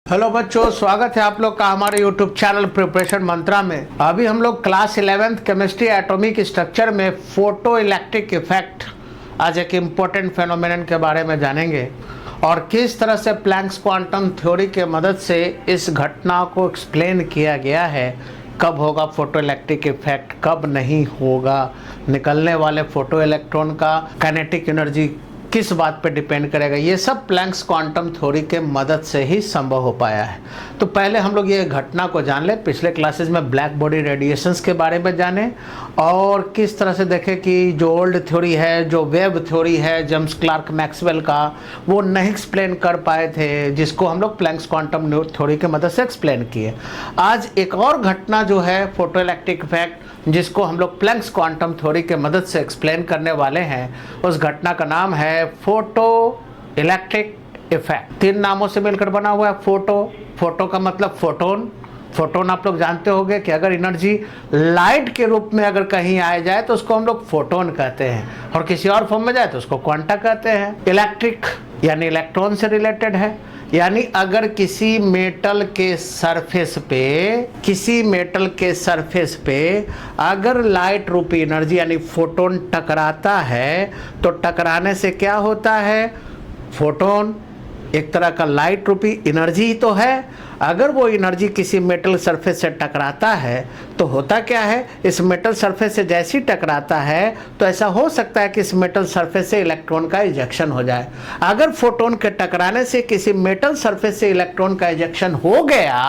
Hello बच्चों, स्वागत है आप लोग का हमारे यूट्यूब चैनल प्रिपरेशन मंत्रा में। अभी हम लोग class 11th chemistry atomic structure में फोटो इलेक्ट्रिक इफेक्ट आज एक इम्पोर्टेंट फेनोमेनन के बारे में जानेंगे और किस तरह से प्लैंक्स क्वांटम थ्योरी के मदद से इस घटना को एक्सप्लेन किया गया है। कब होगा फोटो इलेक्ट्रिक इफेक्ट, कब नहीं होगा, निकलने वाले फोटो इलेक्ट्रॉन का काइनेटिक एनर्जी किस बात पे डिपेंड करेगा, ये सब प्लैंक्स क्वांटम थ्योरी के मदद से ही संभव हो पाया है। तो पहले हम लोग ये घटना को जान लें। पिछले क्लासेस में ब्लैक बॉडी रेडिएशंस के बारे में जाने और किस तरह से देखें कि जो ओल्ड थ्योरी है, जो वेव थ्योरी है जेम्स क्लार्क मैक्सवेल का, वो नहीं एक्सप्लेन कर पाए थे, जिसको हम लोग प्लैंक्स क्वांटम थ्योरी के मदद से एक्सप्लेन किए। आज एक और घटना जो है फोटो इलेक्ट्रिक इफेक्ट, जिसको हम लोग प्लैंक्स क्वांटम थ्योरी के मदद से एक्सप्लेन करने वाले हैं, उस घटना का नाम है फोटो इलेक्ट्रिक इफेक्ट। तीन नामों से मिलकर बना हुआ है। फोटो का मतलब फोटोन। फोटोन आप लोग जानते होंगे कि अगर एनर्जी लाइट के रूप में अगर कहीं आ जाए तो उसको हम लोग फोटोन कहते हैं, और किसी और फॉर्म में जाए तो उसको क्वांटा कहते हैं। इलेक्ट्रिक यानी इलेक्ट्रॉन से रिलेटेड है, यानी अगर किसी मेटल के सरफेस पे अगर लाइट रूपी एनर्जी यानी फोटोन टकराता है तो टकराने से क्या होता है, फोटोन एक तरह का लाइट रूपी एनर्जी ही तो है। अगर वो एनर्जी किसी मेटल सरफेस से टकराता है तो होता क्या है, इस मेटल सरफेस से जैसे ही टकराता है तो ऐसा हो सकता है कि इस मेटल सरफेस से इलेक्ट्रॉन का इजेक्शन हो जाए। अगर फोटोन के टकराने से किसी मेटल सरफेस से इलेक्ट्रॉन का इजेक्शन हो गया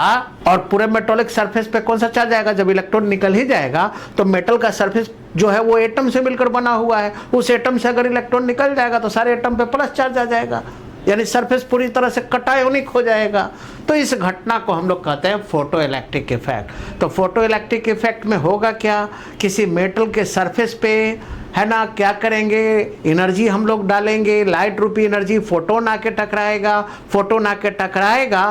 और पूरे मेटॉलिक सरफेस पे कौन सा चार्ज आएगा, जब इलेक्ट्रॉन निकल ही जाएगा तो मेटल का सरफेस जो है वो एटम से मिलकर बना हुआ है, उस एटम से अगर इलेक्ट्रॉन निकल जाएगा तो सारे एटम पे प्लस चार्ज आ जाएगा, यानी सरफेस पूरी तरह से कटायोनिक हो जाएगा। तो इस घटना को हम लोग कहते हैं फोटो इलेक्ट्रिक इफेक्ट। तो फोटो इलेक्ट्रिक इफेक्ट में होगा क्या, किसी मेटल के सरफेस पे है ना, क्या करेंगे, एनर्जी हम लोग डालेंगे, लाइट रूपी एनर्जी, फोटोन आके टकराएगा। फोटोन आके टकराएगा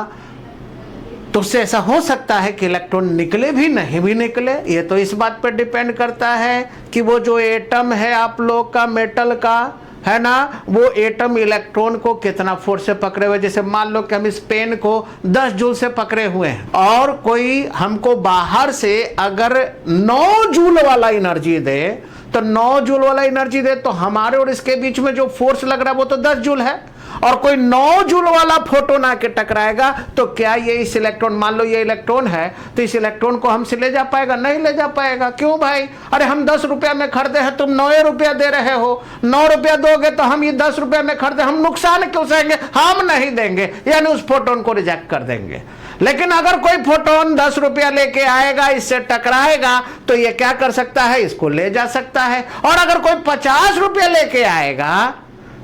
तो उससे ऐसा हो सकता है कि इलेक्ट्रॉन निकले भी नहीं भी निकले। ये तो इस बात पर डिपेंड करता है कि वो जो एटम है आप लोग का मेटल का, है ना, वो एटम इलेक्ट्रॉन को कितना फोर्स से पकड़े हुए। जैसे मान लो कि हम इस पेन को 10 जूल से पकड़े हुए हैं और कोई हमको बाहर से अगर 9 जूल वाला एनर्जी दे, तो 9 जूल वाला एनर्जी दे तो हमारे और इसके बीच में जो फोर्स लग रहा है वो तो 10 जूल है, और कोई 9 जूल वाला फोटोन आके टकराएगा तो क्या ये इस इलेक्ट्रॉन, मान लो ये इलेक्ट्रॉन है, तो इस इलेक्ट्रॉन को हमसे ले जा पाएगा? नहीं ले जा पाएगा। क्यों भाई? अरे हम 10 रुपया में खरीदे हैं, तुम 9 रुपया दे रहे हो, 9 रुपया दोगे तो हम ये 10 रुपया में खरीदे, हम नुकसान क्यों सहेंगे? हम नहीं देंगे, यानी उस फोटोन को रिजेक्ट कर देंगे। लेकिन अगर कोई फोटोन 10 रुपया लेके आएगा, इससे टकराएगा, तो ये क्या कर सकता है, इसको ले जा सकता है। और अगर कोई 50 रुपया लेके आएगा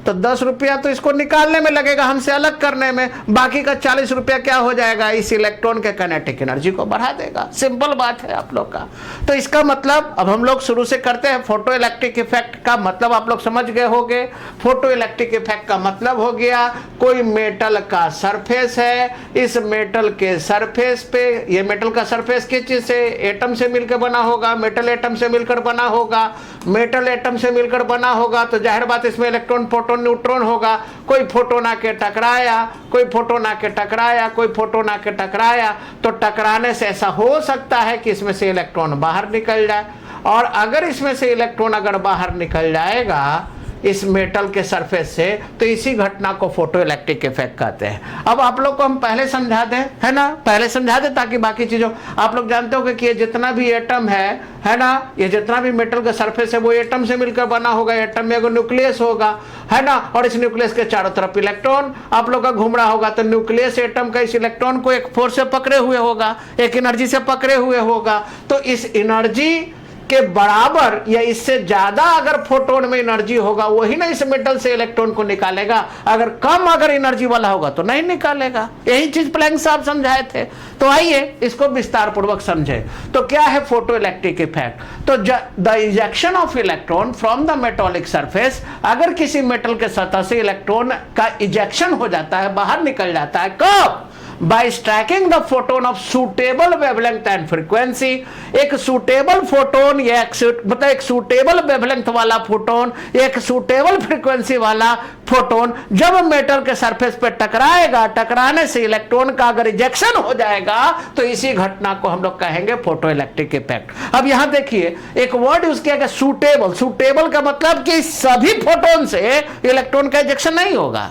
तो 10 रुपया तो इसको निकालने में लगेगा, हमसे अलग करने में, बाकी का 40 रुपया क्या हो जाएगा, इस इलेक्ट्रॉन के काइनेटिक एनर्जी को बढ़ा देगा। सिंपल बात है आप लोग का। तो इसका मतलब अब हम लोग शुरू से करते हैं। फोटो इलेक्ट्रिक इफेक्ट का मतलब आप लोग समझ गए होंगे। फोटो इलेक्ट्रिक इफेक्ट का मतलब हो गया, कोई मेटल का सरफेस है, इस मेटल के सरफेस पे, ये मेटल का सरफेस किस चीज से, एटम से मिलकर बना होगा, मेटल एटम से मिलकर बना होगा। मेटल एटम से मिलकर बना होगा तो जाहिर बात इसमें इलेक्ट्रॉन, प्रोटॉन, न्यूट्रॉन होगा। कोई फोटोन आके टकराया, कोई फोटोन आके टकराया, कोई फोटोन आके टकराया, तो टकराने से ऐसा हो सकता है कि इसमें से इलेक्ट्रॉन बाहर निकल जाए। और अगर इसमें से इलेक्ट्रॉन अगर बाहर निकल जाएगा इस मेटल के सरफेस से, तो इसी घटना को फोटो इलेक्ट्रिक इफेक्ट कहते हैं। अब आप लोग को हम पहले समझा दें, है ना, पहले समझा दें ताकि बाकी चीजों, आप लोग जानते हो कि ये जितना भी एटम है ना, ये जितना भी मेटल का सरफेस है वो एटम से मिलकर बना होगा। एटम में एगो न्यूक्लियस होगा, है ना, और इस न्यूक्लियस के चारों तरफ इलेक्ट्रॉन आप लोग का घूम रहा होगा। तो न्यूक्लियस एटम का इस इलेक्ट्रॉन को एक फोर्स से पकड़े हुए होगा, एक एनर्जी से पकड़े हुए होगा। तो इस एनर्जी के बराबर या इससे ज्यादा अगर फोटोन में एनर्जी होगा, वही ना इस मेटल से इलेक्ट्रॉन को निकालेगा। अगर कम अगर एनर्जी वाला होगा तो नहीं निकालेगा। यही चीज प्लैंक साहब समझाए थे। तो आइए इसको विस्तार पूर्वक समझे। तो क्या है फोटो इलेक्ट्रिक इफेक्ट? तो the ejection of electron from the metallic surface, अगर किसी मेटल के सतह से इलेक्ट्रॉन का इजेक्शन हो जाता है, बाहर निकल जाता है, कब? Bye striking the photon of suitable wavelength and frequency. एक सूटेबल फोटोन या मतलब एक सूटेबल वेवलेंथ वाला फोटोन, एक सूटेबल फ्रीक्वेंसी वाला फोटोन जब मेटल के सरफेस पे टकराएगा, टकराने से इलेक्ट्रॉन का अगर इजेक्शन हो जाएगा तो इसी घटना को हम लोग कहेंगे फोटोइलेक्ट्रिक इफेक्ट। अब यहां देखिए एक वर्ड यूज किया गया सूटेबल। सूटेबल का मतलब कि सभी फोटोन से इलेक्ट्रॉन का इजेक्शन नहीं होगा।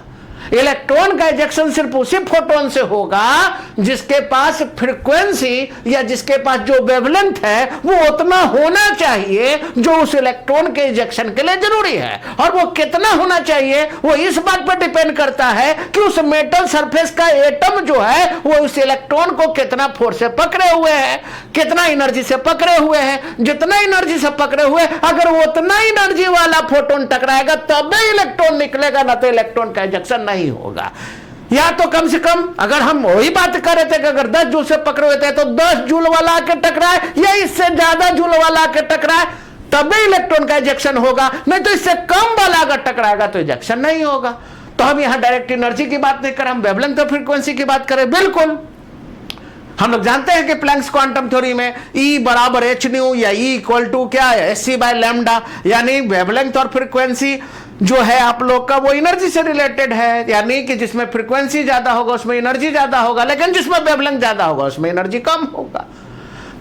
इलेक्ट्रॉन का इजेक्शन सिर्फ उसी फोटोन से होगा जिसके पास फ्रीक्वेंसी या जिसके पास जो वेवलेंथ है वो उतना होना चाहिए जो उस इलेक्ट्रॉन के इजेक्शन के लिए जरूरी है। और वो कितना होना चाहिए वो इस बात पर डिपेंड करता है कि उस मेटल सरफेस का एटम जो है वो उस इलेक्ट्रॉन को कितना फोर्स से पकड़े हुए है, कितना एनर्जी से पकड़े हुए हैं। जितना एनर्जी से पकड़े हुए, अगर वो उतना एनर्जी वाला फोटोन टकराएगा तभी इलेक्ट्रॉन निकलेगा, ना तो इलेक्ट्रॉन का इजेक्शन नहीं होगा। या तो कम से कम अगर हम वही बात कर रहे थे कि अगर 10 जूल से पकड़े हुए थे तो 10 जूल वाला आके टकराए या इससे ज्यादा जूल वाला आके टकराए तभी इलेक्ट्रॉन का इजेक्शन होगा, नहीं तो इससे कम वाला अगर टकराएगा तो इजेक्शन नहीं होगा। तो हम यहां डायरेक्ट एनर्जी की बात नहीं कर रहे, हम वेवलेंथ और फ्रीक्वेंसी की बात करें। बिल्कुल हम लोग जानते हैं कि प्लैंक्स क्वांटम थ्योरी में E बराबर h न्यू या E इक्वल टू क्या है sc बाय लैम्डा, यानी वेवलेंथ और फ्रीक्वेंसी जो है आप लोग का वो एनर्जी से रिलेटेड है। यानी कि जिसमें फ्रीक्वेंसी ज्यादा होगा उसमें एनर्जी ज्यादा होगा, लेकिन जिसमें वेवलेंथ ज्यादा होगा उसमें एनर्जी कम होगा।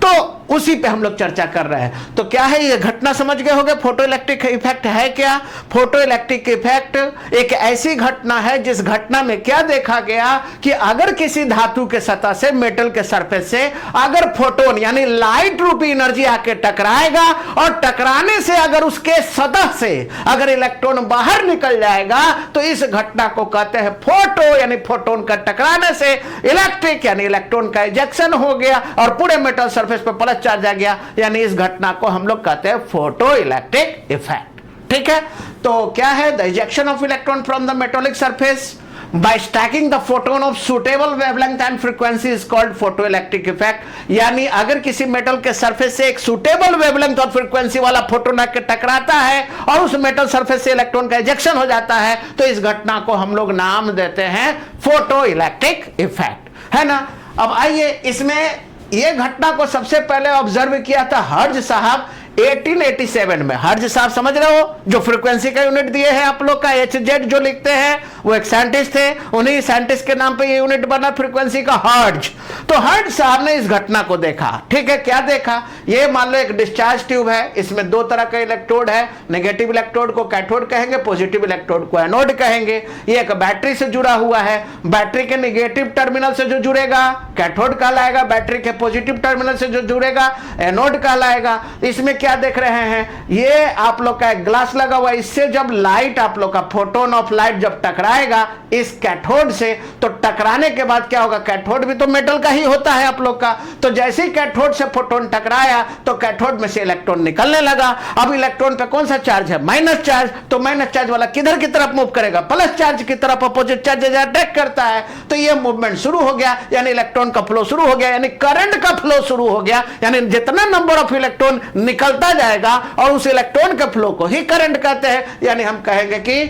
तो उसी पे हम लोग चर्चा कर रहे हैं। तो क्या है ये घटना समझ गए होंगे फोटोइलेक्ट्रिक इफेक्ट है क्या। फोटोइलेक्ट्रिक इफेक्ट एक ऐसी घटना है जिस घटना में क्या देखा गया कि अगर किसी धातु के सतह से, मेटल के सरफेस से अगर फोटोन यानी लाइट रूपी एनर्जी आके टकराएगा और टकराने से अगर उसके सतह से अगर इलेक्ट्रॉन बाहर निकल जाएगा तो इस घटना को कहते हैं फोटो, यानी फोटोन का टकराने से इलेक्ट्रिक यानी इलेक्ट्रॉन का इजेक्शन हो गया और पूरे मेटल सरफेस पे प्लस चार्ज आ गया, यानी इस घटना को हम लोग कहते हैं फोटो इलेक्ट्रिक इफेक्ट। ठीक है, तो क्या है the ejection of electron from the metallic surface by stacking the photon of suitable wavelength and frequency is called photoelectric effect. यानी अगर किसी मेटल के सरफेस से एक सुटेबल वेवलेंथ और फ्रीक्वेंसी वाला फोटोन आकर टकराता है और उस मेटल सरफेस से इलेक्ट्रॉन का इजेक्शन हो जाता है तो इस घटना को हम लोग नाम देते हैं फोटोइलेक्ट्रिक इफेक्ट, है ना। अब आइए इसमें ये घटना को सबसे पहले ऑब्जर्व किया था हर्ट्ज साहब 1887 में। हर्ट्ज साहब समझ रहे हो जो फ्रीक्वेंसी का यूनिट दिए हैं आप लोग का HZ जो लिखते हैं, वो एक साइंटिस्ट थे, उन्हीं साइंटिस्ट के नाम पे ये यूनिट बना फ्रीक्वेंसी का हर्ट्ज। तो हर्ट्ज साहब ने इस घटना को देखा। ठीक है, क्या देखा, ये मान लो एक डिस्चार्ज ट्यूब है, इसमें दो तरह का इलेक्ट्रोड है, नेगेटिव इलेक्ट्रोड को कैथोड कहेंगे, पॉजिटिव इलेक्ट्रोड को एनोड कहेंगे। ये एक बैटरी से जुड़ा हुआ है, बैटरी के नेगेटिव टर्मिनल से जो जुड़ेगा कैथोड कहलाएगा, बैटरी के पॉजिटिव टर्मिनल से जो जुड़ेगा एनोड कहलाएगा। इसमें क्या देख रहे हैं, ये आप लोग का एक ग्लास लगा हुआ है, इससे जब लाइट आप लोग का फोटोन ऑफ लाइट जब टकराएगा इस कैथोड से तो टकराने के बाद क्या होगा, कैथोड भी तो मेटल का ही होता है आप लोग का। तो जैसे ही कैथोड से फोटोन टकराया तो कैथोड में से इलेक्ट्रॉन निकलने लगा। अब इलेक्ट्रॉन पे कौन सा चार्ज है, माइनस चार्ज, तो माइनस चार्ज वाला किधर की तरफ मूव करेगा, प्लस चार्ज की तरफ, अपोजिट चार्ज अटैक करता है। तो ये मूवमेंट शुरू हो गया, यानी इलेक्ट्रॉन का फ्लो शुरू हो गया, यानी करंट का फ्लो शुरू हो गया। यानी जितना नंबर ऑफ इलेक्ट्रॉन निकलता जाएगा और उस इलेक्ट्रॉन के फ्लो को ही करंट कहते हैं, यानी हम कहेंगे कि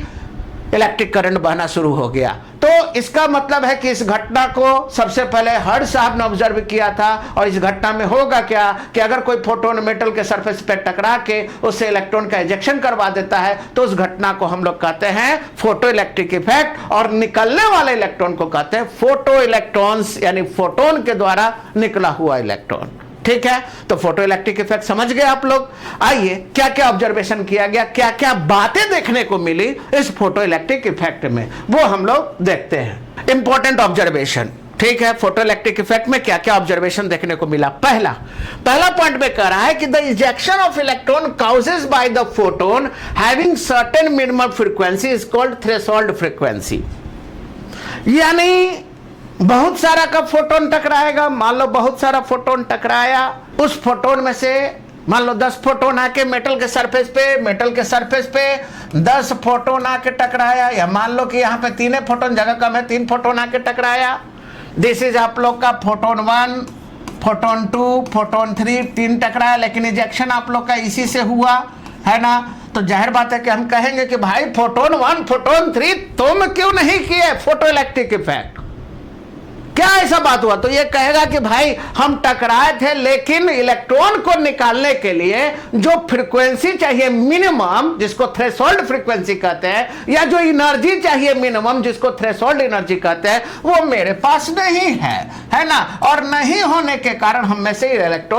इलेक्ट्रिक करंट बहना शुरू हो गया। तो इसका मतलब है कि इस घटना को सबसे पहले हर्ट्ज साहब ने ऑब्जर्व किया था। और इस घटना में होगा क्या कि अगर कोई फोटोन मेटल के सरफेस पे टकरा के उससे इलेक्ट्रॉन का इजेक्शन करवा देता है तो उस घटना को हम लोग कहते हैं फोटो इलेक्ट्रिक इफेक्ट, और निकलने वाले इलेक्ट्रॉन को कहते हैं फोटो इलेक्ट्रॉन्स, यानी फोटोन के द्वारा निकला हुआ इलेक्ट्रॉन। ठीक है, तो फोटो इलेक्ट्रिक इफेक्ट समझ गए आप लोग। आइए क्या क्या ऑब्जर्वेशन किया गया, क्या क्या बातें देखने को मिली इस फोटो इलेक्ट्रिक इफेक्ट में, वो हम लोग देखते हैं। इंपॉर्टेंट ऑब्जर्वेशन, ठीक है, फोटो इलेक्ट्रिक इफेक्ट में क्या क्या ऑब्जर्वेशन देखने को मिला। पहला पॉइंट में कह रहा है कि the ejection of electron causes bye the photon having certain minimum frequency is called threshold frequency. यानी बहुत सारा का फोटोन टकराएगा, मान लो बहुत सारा फोटोन टकराया, उस फोटोन में से मान लो 10 फोटोन आके मेटल के सरफेस पे 10 फोटोन आके टकराया, या मान लो कि यहाँ पे 3 फोटोन, जगह कम है, 3 फोटोन आके टकराया। दिस इज आप लोग का फोटोन 1, फोटोन 2, फोटोन 3, 3 टकराया, लेकिन इजेक्शन आप लोग का इसी से हुआ है ना। तो जाहिर बात है कि हम कहेंगे कि भाई फोटोन 1, फोटोन 3 तुम क्यों नहीं किए फोटो इलेक्ट्रिक इफेक्ट। क्या ऐसा बात हुआ? तो ये कहेगा कि भाई हम टकराए थे, लेकिन इलेक्ट्रॉन को निकालने के लिए जो फ्रीक्वेंसी चाहिए मिनिमम, जिसको थ्रेशोल्ड फ्रीक्वेंसी कहते हैं, या जो एनर्जी चाहिए मिनिमम, जिसको थ्रेशोल्ड एनर्जी कहते हैं, वो मेरे पास नहीं है ना। और नहीं होने के कारण हम में से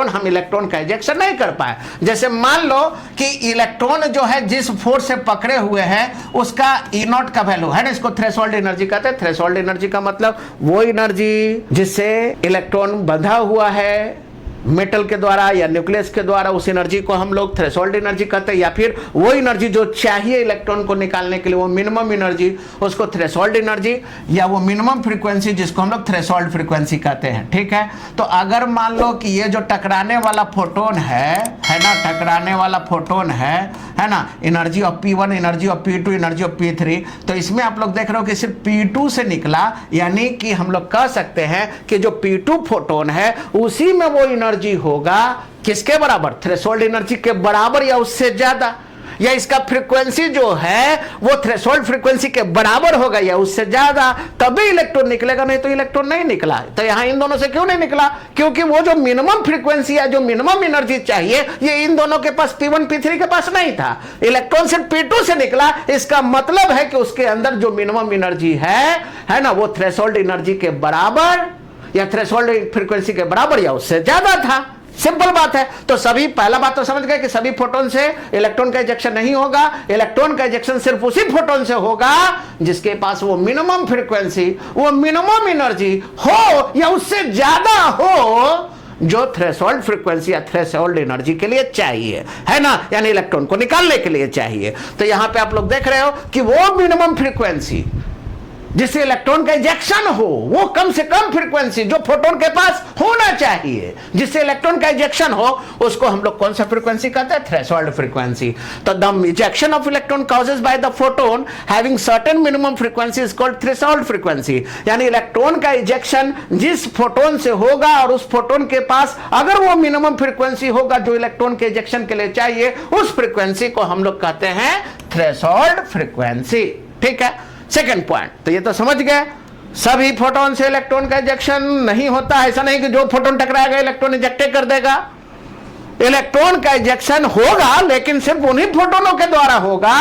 हम इलेक्ट्रॉन का इजेक्शन नहीं कर पाए। जैसे मान लो कि इलेक्ट्रॉन जो है जिस फोर्स से पकड़े हुए हैं उसका E0 का वैल्यू है ना, इसको थ्रेशोल्ड एनर्जी कहते हैं। थ्रेशोल्ड एनर्जी का मतलब वो एनर्जी जिससे इलेक्ट्रॉन बंधा हुआ है मेटल के द्वारा या न्यूक्लियस के द्वारा, उस एनर्जी को हम लोग थ्रेशोल्ड एनर्जी कहते हैं। या फिर वो एनर्जी जो चाहिए इलेक्ट्रॉन को निकालने के लिए, वो मिनिमम एनर्जी, उसको थ्रेशोल्ड एनर्जी, या वो मिनिमम फ्रीक्वेंसी जिसको हम लोग थ्रेशोल्ड फ्रीक्वेंसी कहते हैं। ठीक है, तो अगर मान लो कि ये जो टकराने वाला फोटोन है ना, टकराने वाला फोटोन है ना, energy of P1, energy of P2, energy of P3, तो इसमें आप लोग देख रहे हो कि सिर्फ P2 से निकला, यानी कि हम लोग कह सकते हैं कि जो P2 फोटोन है उसी में वो एनर्जी होगा किसके बराबर? थ्रेशोल्ड एनर्जी के बराबर या उससे ज्यादा, या इसका फ्रीक्वेंसी जो है वो थ्रेशोल्ड फ्रीक्वेंसी के बराबर होगा या उससे ज्यादा, तभी इलेक्ट्रॉन निकलेगा, नहीं तो इलेक्ट्रॉन नहीं निकला। तो यहां इन दोनों से क्यों नहीं निकला? क्योंकि वो जो मिनिमम फ्रीक्वेंसी या जो मिनिमम एनर्जी चाहिए ये इन दोनों के पास P1 P3 के पास नहीं था। इलेक्ट्रॉन सिर्फ P2 से निकला, इसका मतलब है कि उसके अंदर जो मिनिमम एनर्जी है ना, वो थ्रेशोल्ड एनर्जी के बराबर या थ्रेशोल्ड फ्रीक्वेंसी के बराबर या उससे ज्यादा था। सिंपल बात है। तो सभी, पहला बात तो समझ गए कि सभी फोटोन से इलेक्ट्रॉन का इजेक्शन नहीं होगा। इलेक्ट्रॉन का इजेक्शन सिर्फ उसी फोटोन से होगा जिसके पास वो मिनिमम फ्रीक्वेंसी, वो मिनिमम एनर्जी हो या उससे ज्यादा हो जो थ्रेशोल्ड फ्रीक्वेंसी या थ्रेशोल्ड एनर्जी के लिए चाहिए, है ना, यानी इलेक्ट्रॉन को निकालने के लिए चाहिए। तो यहां पे आप लोग देख रहे हो कि वो मिनिमम फ्रीक्वेंसी जिससे इलेक्ट्रॉन का इजेक्शन हो, वो कम से कम फ्रीक्वेंसी जो फोटोन के पास होना चाहिए जिससे इलेक्ट्रॉन का इजेक्शन हो, उसको हम लोग कौन सा फ्रीक्वेंसी कहते हैं? Threshold frequency. तो the ejection of electron causes by the photon having certain minimum frequency is called threshold frequency. यानी इलेक्ट्रॉन का इजेक्शन जिस फोटोन से होगा और उस फोटोन के पास अगर वो मिनिमम फ्रीक्वेंसी होगा जो इलेक्ट्रॉन के इजेक्शन के लिए चाहिए, उस फ्रीक्वेंसी को हम लोग कहते हैं थ्रेशोल्ड फ्रीक्वेंसी। ठीक है, सेकेंड पॉइंट। तो ये तो समझ गए सभी फोटोन से इलेक्ट्रॉन का इजेक्शन नहीं होता। ऐसा नहीं कि जो फोटोन टकराएगा इलेक्ट्रॉन इजेक्ट कर देगा। इलेक्ट्रॉन का इजेक्शन होगा, लेकिन सिर्फ उन्हीं फोटोनों के द्वारा होगा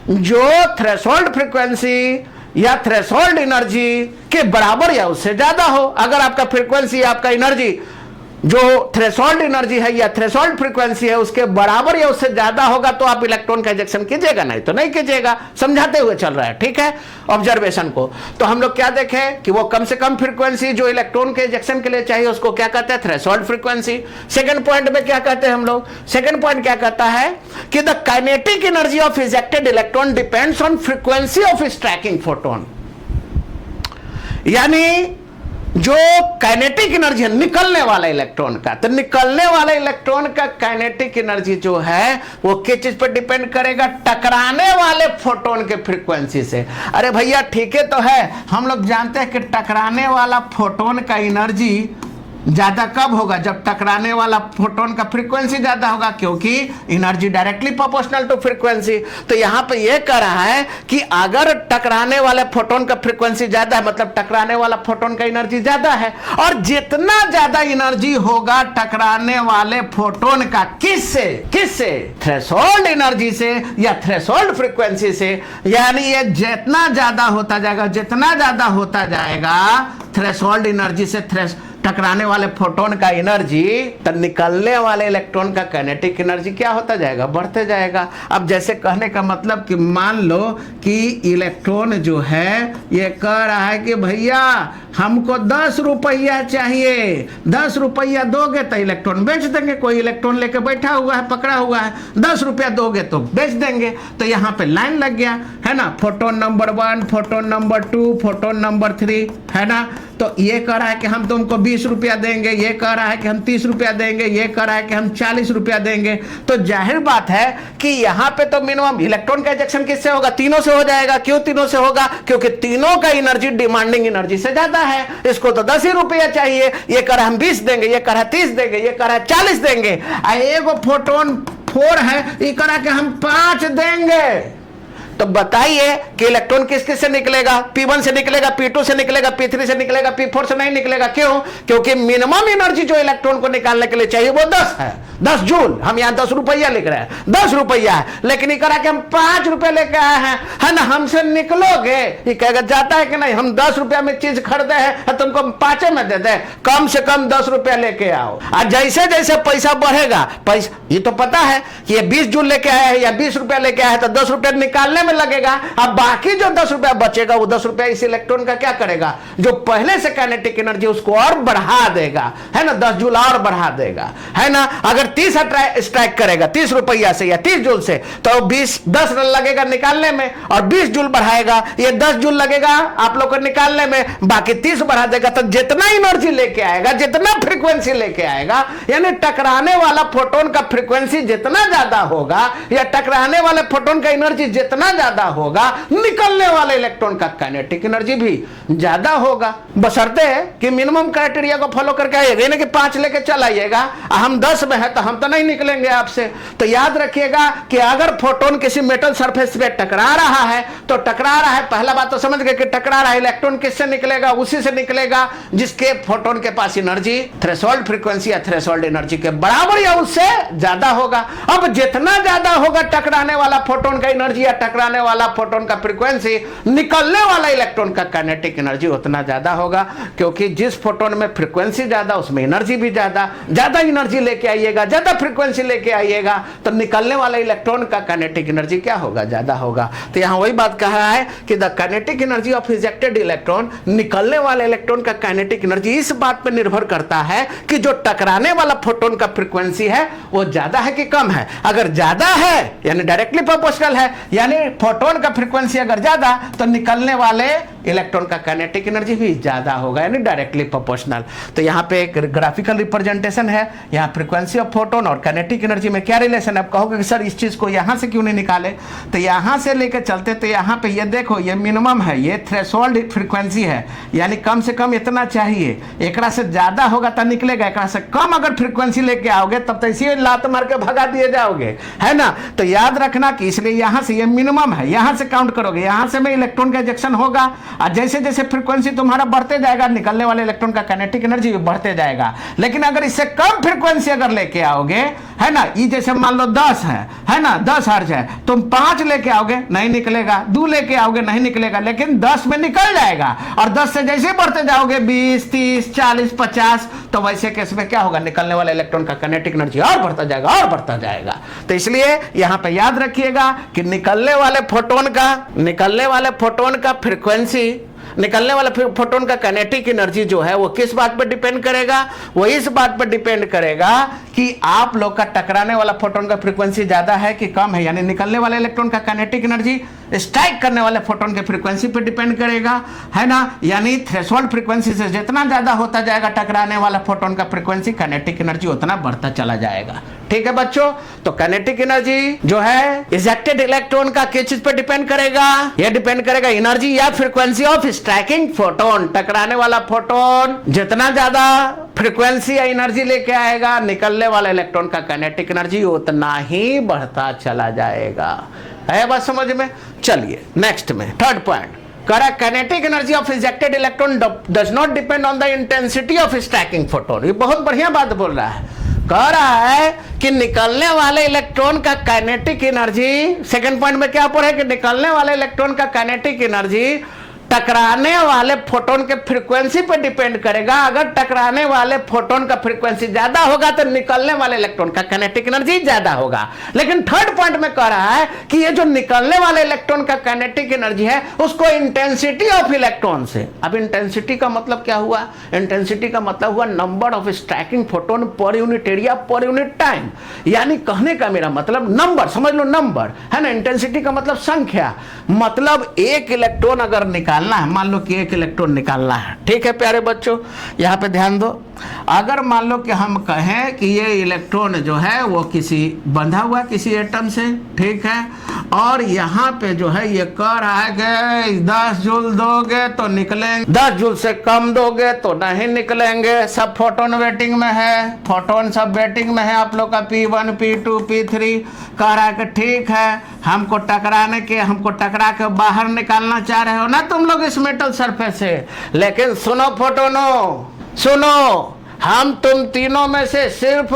जो थ्रेशोल्ड फ्रीक्वेंसी या थ्रेशोल्ड एनर्जी के बराबर या उससे ज्यादा हो। अगर आपका फ्रीक्वेंसी, आपका एनर्जी जो थ्रेशोल्ड एनर्जी है या थ्रेशोल्ड फ्रीक्वेंसी है उसके बराबर या उससे ज्यादा होगा तो आप इलेक्ट्रॉन का इजेक्शन कीजिएगा, नहीं तो नहीं कीजिएगा। समझाते हुए चल रहा है। ठीक है, ऑब्जर्वेशन को। तो हम लोग क्या देखें कि वो कम से कम फ्रीक्वेंसी जो इलेक्ट्रॉन के इजेक्शन के लिए चाहिए उसको क्या कहते हैं? Threshold frequency. सेकंड पॉइंट में क्या कहते हैं हम लोग? सेकंड पॉइंट क्या कहता है कि the kinetic energy of ejected electron depends on frequency of striking photon. यानी जो काइनेटिक एनर्जी है निकलने वाला इलेक्ट्रॉन का, तो निकलने वाले इलेक्ट्रॉन का काइनेटिक एनर्जी जो है वो किस चीज पर डिपेंड करेगा? टकराने वाले फोटोन के फ्रीक्वेंसी से। अरे भैया ठीक है तो है, हम लोग जानते हैं कि टकराने वाला फोटोन का एनर्जी ज्यादा कब होगा? जब टकराने वाला फोटोन का फ्रीक्वेंसी ज्यादा होगा, क्योंकि energy directly proportional to frequency. तो यहां पे ये कह रहा है कि अगर टकराने वाले फोटोन का फ्रीक्वेंसी ज्यादा है, मतलब टकराने वाला फोटोन का एनर्जी ज्यादा है, और जितना ज्यादा एनर्जी होगा टकराने वाले फोटोन का किससे? थ्रेशोल्ड एनर्जी से या थ्रेशोल्ड फ्रीक्वेंसी से। यानी ये जितना ज्यादा होता जाएगा थ्रेशोल्ड एनर्जी से टकराने वाले फोटोन का एनर्जी, तो निकलने वाले इलेक्ट्रॉन का काइनेटिक एनर्जी क्या होता जाएगा? बढ़ते जाएगा। अब जैसे कहने का मतलब कि मान लो कि इलेक्ट्रॉन जो है ये कह रहा है कि भैया हमको 10 रुपया चाहिए, 10 रुपया दोगे तो इलेक्ट्रॉन बेच देंगे। कोई इलेक्ट्रॉन लेके बैठा हुआ है, पकड़ा हुआ है, 10 रुपया दोगे तो बेच देंगे। तो यहाँ पे लाइन लग गया है ना, photon number 1, photon number 2, photon number 3, है ना। तो ये कह रहा है कि हम तुमको 20 रुपया देंगे, ये कह रहा है कि हम 30 रुपया देंगे, ये कह रहा है कि हम 40 रुपया देंगे। तो जाहिर बात है कि यहाँ पे तो मिनिमम इलेक्ट्रॉन का इजेक्शन किससे होगा? तीनों से हो जाएगा। क्यों तीनों से होगा? क्योंकि तीनों का एनर्जी डिमांडिंग एनर्जी से ज्यादा है। इसको तो 10 ही रुपया चाहिए, ये कह रहा है हम 20 देंगे, ये कह रहा है 30 देंगे, ये कह रहा है 40 देंगे। एगो फोटोन 4 है, ये कह रहा है कि हम 5 देंगे। तो बताइए कि इलेक्ट्रॉन किस किस से निकलेगा, P1 से निकलेगा, P2 से निकलेगा, P3 से निकलेगा, P4 से नहीं निकलेगा। क्यों? क्योंकि मिनिमम एनर्जी जो इलेक्ट्रॉन को निकालने के लिए चाहिए वो 10 है, 10 जूल। हम यहां 10 रुपया लिख रहे हैं, 10 रुपया है, लेकिन ये करा कि हम 5 रुपए लेके आए हैं, है ना, हमसे निकलोगे, ये कहेगा जाता है कि नहीं, हम 10 रुपया में चीज खरीदे हैं, तुमको 5 में दे दे, कम से कम 10 रुपया लेके आओ। और जैसे जैसे पैसा बढ़ेगा, पैसा ये तो पता है कि ये 20 जूल लेके आया है या 20 रुपया लेके आया है, तो 10 रुपया निकालने में लगेगा। अब बाकी जो 10 रुपया बचेगा वो 10 रुपया इस इलेक्ट्रॉन का क्या करेगा, जो पहले से काइनेटिक एनर्जी उसको और बढ़ा देगा, है ना, 10 जूल और बढ़ा देगा, है ना। अगर 30 स्ट्राइक करेगा 30 रुपया से या 30 जूल से, तो 10 लगेगा निकालने में, और 20 जूल बढ़ाएगा, ये 10 जूल लगेगा आप लोग को निकालने में, बाकी 30 बढ़ा देगा। तो जितना एनर्जी लेके आएगा, जितना फ्रीक्वेंसी लेके आएगा, यानी टकराने वाला फोटोन का फ्रीक्वेंसी जितना ज्यादा होगा या टकराने वाले फोटोन का एनर्जी जितना ज्यादा होगा, निकलने वाले इलेक्ट्रॉन का काइनेटिक एनर्जी भी ज्यादा होगा। बशर्ते है कि मिनिमम क्राइटेरिया को फॉलो करके आइएगा, कि 5 लेके चल आइएगा, हम 10 में है तो हम तो नहीं निकलेंगे आपसे। तो याद रखिएगा कि अगर फोटोन किसी मेटल सरफेस पे टकरा रहा है तो टकरा रहा है, पहला बात तो समझ गए कि टकरा रहा है, इलेक्ट्रॉन किससे निकलेगा, उसी से निकलेगा जिसके फोटोन के पास एनर्जी थ्रेशोल्ड फ्रीक्वेंसी या थ्रेशोल्ड एनर्जी के बराबर या उससे ज्यादा होगा। अब जितना ज्यादा होगा टकराने वाला फोटोन का एनर्जी या टकराने वाला फोटोन का फ्रीक्वेंसी, निकलने वाला इलेक्ट्रॉन का काइनेटिक एनर्जी उतना ज्यादा होगा, क्योंकि जिस फोटोन में फ्रीक्वेंसी ज्यादा उसमें एनर्जी भी ज्यादा। ज्यादा एनर्जी लेके आइएगा, ज्यादा फ्रीक्वेंसी लेके आइएगा, तो निकलने वाला इलेक्ट्रॉन का काइनेटिक एनर्जी क्या होगा, ज्यादा होगा। तो यहां वही बात कहा है कि the kinetic energy of ejected electron, निकलने वाले इलेक्ट्रॉन का काइनेटिक एनर्जी इस बात पर निर्भर करता है कि जो टकराने वाला फोटोन का फ्रीक्वेंसी है वो ज्यादा है कि कम है। अगर ज्यादा है यानी डायरेक्टली प्रोपोर्शनल है, यानी फोटोन का फ्रीक्वेंसी अगर ज्यादा, तो निकलने वाले इलेक्ट्रॉन का काइनेटिक एनर्जी भी ज्यादा होगा, यानी डायरेक्टली प्रोपोर्शनल। तो यहां पे एक ग्राफिकल रिप्रेजेंटेशन है, यहां फ्रीक्वेंसी ऑफ फोटोन और काइनेटिक एनर्जी में क्या रिलेशन है। आप कहोगे कि सर इस चीज को यहां से क्यों नहीं निकाले, तो यहां से लेकर चलते, तो यहां पे ये देखो, ये मिनिमम है, ये थ्रेशोल्ड फ्रीक्वेंसी है, यानी कम से कम इतना चाहिए, एकरा से ज्यादा होगा तो निकलेगा, एकरा से कम अगर फ्रीक्वेंसी लेके आओगे तब तो इसी लात मार के भगा दिए जाओगे, है ना। तो याद रखना कि इसलिए यहां से ये मिनिमम है, यहां से काउंट करोगे, यहां से में इलेक्ट्रॉन का इजेक्शन होगा, और जैसे जैसे फ्रीक्वेंसी तुम्हारा बढ़ते जाएगा, निकलने वाले इलेक्ट्रॉन का काइनेटिक एनर्जी भी बढ़ते जाएगा। लेकिन अगर इससे कम फ्रीक्वेंसी अगर लेके आओगे, है ना, ये जैसे मान लो 10 है ना, 10 हर्ट्ज है, तुम 5 लेके आओगे नहीं निकलेगा, 2 लेके आओगे नहीं निकलेगा, लेकिन 10 में निकल जाएगा। और 10 से जैसे बढ़ते जाओगे 20, 30, 40, 50, तो वैसे केस में क्या होगा, निकलने वाले इलेक्ट्रॉन का काइनेटिक एनर्जी और बढ़ता जाएगा और बढ़ता जाएगा। तो इसलिए यहां पे याद रखिएगा कि निकलने वाले फोटोन का फ्रीक्वेंसी, निकलने वाले फोटोन का काइनेटिक एनर्जी जो है वो किस बात पर डिपेंड करेगा, वो इस बात पर डिपेंड करेगा कि आप लोग का टकराने वाला फोटोन का फ्रीक्वेंसी ज्यादा है कि कम है, यानी निकलने वाले इलेक्ट्रॉन का काइनेटिक एनर्जी स्ट्राइक करने वाले फोटोन के फ्रीक्वेंसी पर डिपेंड करेगा, है ना। यानी थ्रेशोल्ड फ्रीक्वेंसी से जितना ज्यादा होता जाएगा टकराने वाला फोटोन का फ्रीक्वेंसी, काइनेटिक एनर्जी उतना बढ़ता चला जाएगा। ठीक है बच्चों, तो काइनेटिक एनर्जी जो है इजेक्टेड इलेक्ट्रॉन का किस चीज पर डिपेंड करेगा, यह डिपेंड करेगा एनर्जी या फ्रीक्वेंसी ऑफ स्ट्राइकिंग फोटोन। टकराने वाला फोटोन जितना ज्यादा फ्रीक्वेंसी या एनर्जी लेके आएगा, निकलने वाला इलेक्ट्रॉन का काइनेटिक एनर्जी उतना ही बढ़ता चला जाएगा। है बात समझ में। चलिए नेक्स्ट में third point, correct, kinetic energy of ejected electron does not depend on the intensity of striking photon. ये बहुत बढ़िया बात बोल रहा है, कह रहा है कि निकलने वाले इलेक्ट्रॉन का काइनेटिक एनर्जी, सेकंड पॉइंट में क्या पढ़े कि निकलने वाले इलेक्ट्रॉन का काइनेटिक एनर्जी टकराने वाले फोटोन के फ्रीक्वेंसी पर डिपेंड करेगा। अगर टकराने वाले फोटोन का फ्रीक्वेंसी ज्यादा होगा तो निकलने वाले इलेक्ट्रॉन का काइनेटिक एनर्जी ज्यादा होगा। लेकिन थर्ड पॉइंट में कह रहा है कि ये जो निकलने वाले इलेक्ट्रॉन का काइनेटिक एनर्जी है उसको इंटेंसिटी ऑफ इलेक्ट्रॉन से, अब इंटेंसिटी का मतलब क्या हुआ, इंटेंसिटी का मतलब हुआ number of striking photon per unit area per unit time. यानी कहने का मेरा मतलब नंबर, समझ लो नंबर है ना, इंटेंसिटी का मतलब संख्या, मतलब एक इलेक्ट्रॉन अगर निकालना है, मान लो कि एक इलेक्ट्रॉन निकालना है, ठीक है प्यारे बच्चों, यहां पे ध्यान दो, अगर मान लो कि हम कहें कि ये इलेक्ट्रॉन जो है वो किसी बंधा हुआ किसी एटम से, ठीक है, और यहाँ पे जो है ये कह रहा है कि 10 जूल दोगे तो निकलेंगे, 10 जूल से कम दोगे तो नहीं निकलेंगे। सब फोटोन वेटिंग में है, फोटोन सब वेटिंग में है आप लोग का P1 P2 P3। कह रहा है कि ठीक है, हमको टकरा के बाहर निकालना चाह रहे हो ना तुम लोग इस मेटल सरफेस से, लेकिन सुनो फोटोनो, सुनो, हम तुम तीनों में से सिर्फ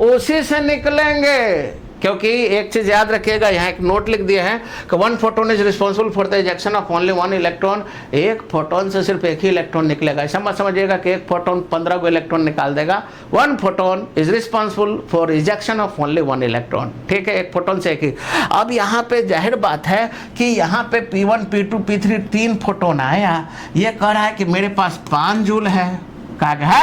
उसी से निकलेंगे। क्योंकि एक चीज याद रखिएगा, यहाँ एक नोट लिख दिए हैं कि 1 photon is responsible for the ejection of only 1 electron. एक फोटोन से सिर्फ एक ही इलेक्ट्रॉन निकलेगा। ऐसा मत समझिएगा कि एक फोटोन 15 को इलेक्ट्रॉन निकाल देगा। 1 photon is responsible for ejection of only 1 electron, ठीक है, एक फोटोन से एक ही। अब यहाँ पे जाहिर बात है कि यहाँ पे P1 P2 P3 3 फोटोन आया, ये कह रहा है कि मेरे पास 5 जूल है, कहा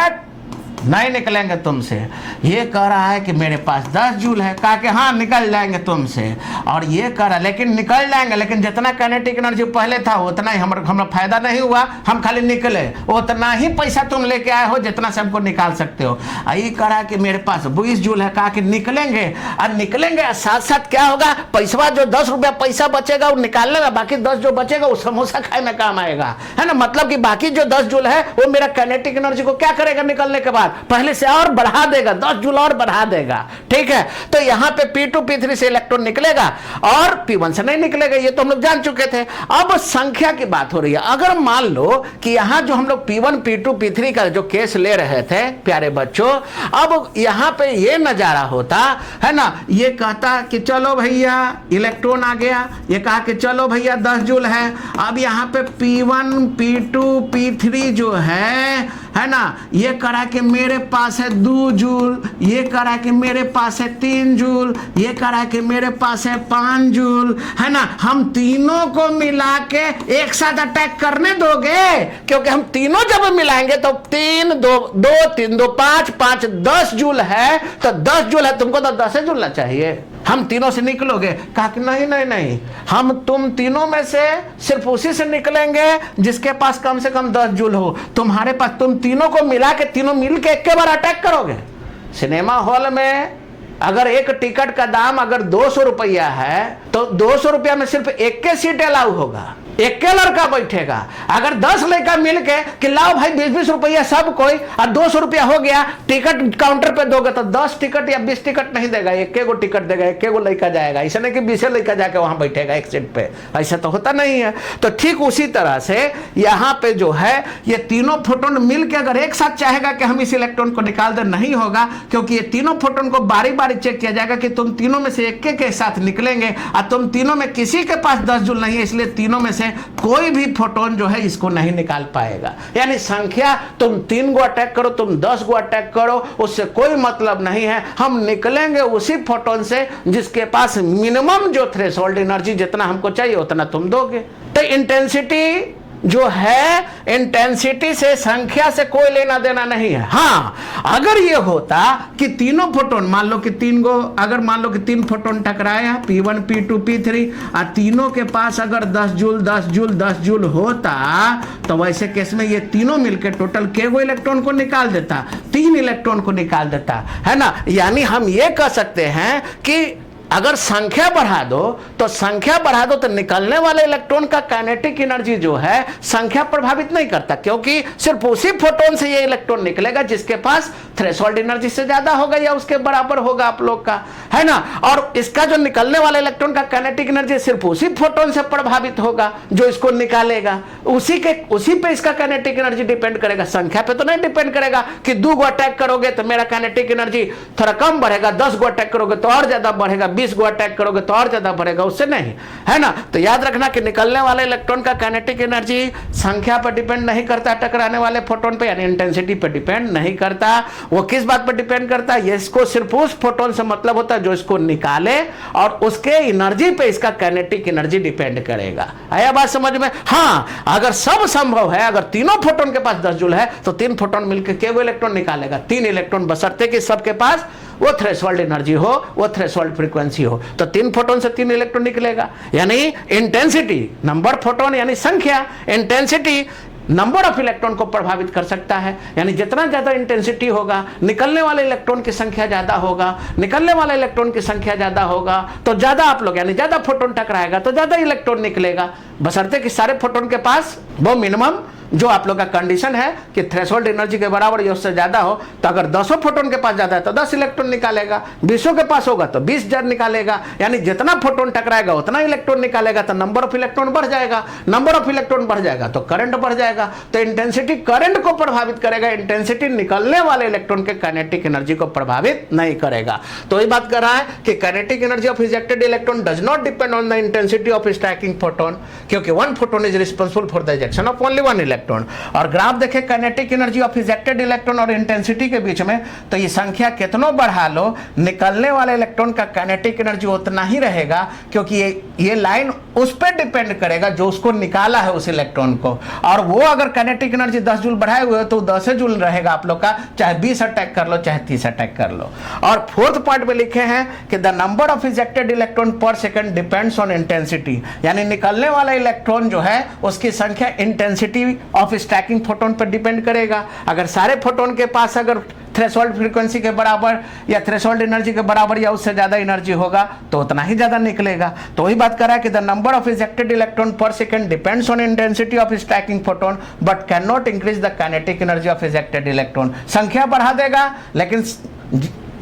नहीं निकलेंगे तुमसे। ये कह रहा है कि मेरे पास 10 जूल है, कहा कि हाँ निकल जाएंगे तुमसे। और ये कह रहा है लेकिन निकल जाएंगे, लेकिन जितना काइनेटिक एनर्जी पहले था उतना ही हमारा फायदा नहीं हुआ, हम खाली निकले, उतना ही पैसा तुम लेके आए हो जितना से हमको निकाल सकते हो। ये कह रहा है कि मेरे पास 20 जूल है, कहा कि निकलेंगे, और निकलेंगे साथ साथ क्या होगा, पैसा जो 10 रुपया पैसा बचेगा वो निकालने में, बाकी 10 जो बचेगा वो समोसा खाए में काम आएगा, है ना। मतलब कि बाकी जो 10 जूल है वो मेरा काइनेटिक एनर्जी को क्या करेगा, निकलने के बाद पहले से और बढ़ा देगा, 10 जूल और बढ़ा देगा, ठीक है। तो यहां पे P2 P3 से इलेक्ट्रॉन निकलेगा और P1 से नहीं निकलेगा, ये तो हम लोग जान चुके थे। अब संख्या की बात हो रही है। अगर मान लो कि यहां जो हम लोग P1 P2 P3 का जो केस ले रहे थे प्यारे बच्चों, अब यहां पे ये नजारा होता है ना, ये कहता कि चलो भैया इलेक्ट्रॉन आ गया, ये कहा कि चलो भैया 10 जूल है। अब यहां पे P1 P2 P3 जो है ना, ये करा कि मेरे पास है 2 जूल, ये करा कि मेरे पास है 3 जूल, ये करा कि मेरे पास है 5 जूल, है ना। हम तीनों को मिला के एक साथ अटैक करने दोगे, क्योंकि हम तीनों जब मिलाएंगे तो 3 2 2 3 2 5 5 10 जूल है, तो 10 जूल है, तुमको तो 10 जूलना चाहिए, हम तीनों से निकलोगे। कहा कि नहीं नहीं नहीं, हम तुम तीनों में से सिर्फ उसी से निकलेंगे जिसके पास कम से कम 10 जूल हो। तुम्हारे पास, तुम तीनों को मिला के, तीनों मिल के एक बार अटैक करोगे। सिनेमा हॉल में अगर एक टिकट का दाम अगर 200 रुपया है तो 200 रुपया में सिर्फ एक के सीट अलाउ होगा, एक के लड़का बैठेगा। अगर 10 लड़का मिलके कि लाओ भाई 20-20 रुपया सब कोई, और 200 रुपया हो गया, टिकट काउंटर पे दोगे तो 10 टिकट या 20 टिकट नहीं देगा, एक गो टिकट देगा, एक गो लड़का जाएगा। ऐसा नहीं कि 20 लड़का जाके वहां बैठेगा एक सीट पे, ऐसा तो होता नहीं है। तो ठीक उसी तरह से यहाँ पे जो है ये तीनों फोटोन मिल के अगर एक साथ चाहेगा कि हम इस इलेक्ट्रॉन को निकाल दे, नहीं होगा, क्योंकि ये तीनों फोटोन को बारी बारी चेक किया जाएगा कि तुम तीनों में से एक के साथ निकलेंगे, और तुम तीनों में किसी के पास 10 जूल नहीं है, इसलिए तीनों में से कोई भी फोटोन जो है इसको नहीं निकाल पाएगा। यानी संख्या तुम 3 गो अटैक करो, तुम 10 गो अटैक करो, उससे कोई मतलब नहीं है। हम निकलेंगे उसी फोटोन से जिसके पास मिनिमम जो थ्रेशोल्ड एनर्जी जितना हमको चाहिए उतना तुम दोगे। तो इंटेंसिटी जो है, इंटेंसिटी से, संख्या से कोई लेना देना नहीं है। हाँ, अगर ये होता कि तीनों फोटोन, मान लो कि 3 गो, अगर मान लो कि 3 फोटोन टकराया P1 P2 P3, और तीनों के पास अगर 10 जूल 10 जूल 10 जूल होता, तो वैसे केस में ये तीनों मिलकर टोटल के गो इलेक्ट्रॉन को निकाल देता, 3 इलेक्ट्रॉन को निकाल देता, है ना। यानी हम ये कह सकते हैं कि अगर संख्या बढ़ा दो तो निकलने वाले इलेक्ट्रॉन का काइनेटिक एनर्जी जो है संख्या प्रभावित नहीं करता, क्योंकि सिर्फ उसी फोटोन से ये इलेक्ट्रॉन निकलेगा जिसके पास थ्रेशोल्ड एनर्जी से ज्यादा होगा या उसके बराबर होगा आप लोग का, है ना। और इसका जो निकलने वाले इलेक्ट्रॉन का काइनेटिक एनर्जी सिर्फ उसी फोटोन से प्रभावित होगा जो इसको निकालेगा, उसी पे इसका काइनेटिक एनर्जी डिपेंड करेगा, संख्या पे तो नहीं डिपेंड करेगा कि 2 गो अटैक करोगे तो मेरा काइनेटिक एनर्जी थोड़ा कम बढ़ेगा, 10 गो अटैक करोगे तो और ज्यादा बढ़ेगा, 20 गो अटैक करोगे तो और ज्यादा बढ़ेगा, उससे नहीं, है ना। तो याद रखना कि निकलने वाले इलेक्ट्रॉन का काइनेटिक एनर्जी संख्या पर डिपेंड नहीं करता, टकराने वाले फोटोन पे यानी इंटेंसिटी पर डिपेंड नहीं करता। वो किस बात पर डिपेंड करता है, इसको सिर्फ उस फोटोन से मतलब होता है जो इसको निकाले, और उसके एनर्जी पे इसका काइनेटिक एनर्जी डिपेंड करेगा। आया बात समझ में। हाँ, अगर सब संभव है, अगर तीनों फोटोन के पास 10 जूल है तो 3 फोटोन मिलकर केवल इलेक्ट्रॉन निकालेगा, 3 इलेक्ट्रॉन, बशर्ते कि सबके पास वो थ्रेशोल्ड एनर्जी हो, वो थ्रेशोल्ड फ्रीक्वेंसी हो, तो 3 फोटोन से 3 इलेक्ट्रॉन निकलेगा। यानी इंटेंसिटी, नंबर फोटोन यानी संख्या, इंटेंसिटी नंबर ऑफ इलेक्ट्रॉन को प्रभावित कर सकता है। यानी जितना ज्यादा इंटेंसिटी होगा, निकलने वाले इलेक्ट्रॉन की संख्या ज्यादा होगा, निकलने वाले इलेक्ट्रॉन की संख्या ज्यादा होगा तो ज्यादा आप लोग, यानी ज्यादा फोटोन टकराएगा तो ज्यादा इलेक्ट्रॉन निकलेगा, बशर्ते कि सारे फोटोन के पास वो मिनिमम जो आप लोग का कंडीशन है कि थ्रेशोल्ड एनर्जी के बराबर या उससे ज्यादा हो। तो अगर 10 फोटोन के पास ज्यादा है तो 10 इलेक्ट्रॉन निकालेगा, 20 के पास होगा तो 20 जड़ निकालेगा। यानी जितना फोटोन टकराएगा उतना इलेक्ट्रॉन निकालेगा, तो नंबर ऑफ इलेक्ट्रॉन बढ़ जाएगा, नंबर ऑफ इलेक्ट्रॉन बढ़ जाएगा तो करंट बढ़ जाएगा। तो इंटेंसिटी करंट को प्रभावित करेगा, इंटेंसिटी निकलने वाले इलेक्ट्रॉन के काइनेटिक एनर्जी को प्रभावित नहीं करेगा। तो ये बात कर रहा है कि kinetic energy of ejected electron does not depend on the intensity of striking photon, क्योंकि one photon is responsible for the ejection of only one electron. और ग्राफ देखें kinetic energy of ejected electron और intensity के बीच में, तो ये संख्या कितनों बढ़ा लो, निकलने वाले इलेक्ट्रॉन का काइनेटिक एनर्जी उतना ही रहेगा, क्योंकि ये लाइन उस पर डिपेंड करेगा जो उसको निकाला है उस इलेक्ट्रॉन को। और वो अगर काइनेटिक एनर्जी 10 जूल बढ़ाए हुए तो 10 जूल रहेगा आप लोग का, चाहे 20 अटैक कर लो चाहे 30 अटैक कर लो। और फोर्थ पॉइंट में लिखे हैं कि the number of ejected electron per second depends on intensity, यानी निकलने वाला इलेक्ट्रॉन जो है उसकी संख्या इंटेंसिटी ऑफ स्ट्राइकिंग फोटोन पर डिपेंड करेगा। अगर सारे फोटोन के पास अगर थ्रेशोल्ड फ्रीक्वेंसी के बराबर या थ्रेशोल्ड एनर्जी के बराबर या उससे ज्यादा एनर्जी होगा तो उतना ही ज्यादा निकलेगा। तो वही बात कर रहा है कि the number of ejected electron per second depends on intensity of striking photon but can not increase the kinetic energy of ejected electron. संख्या बढ़ा देगा लेकिन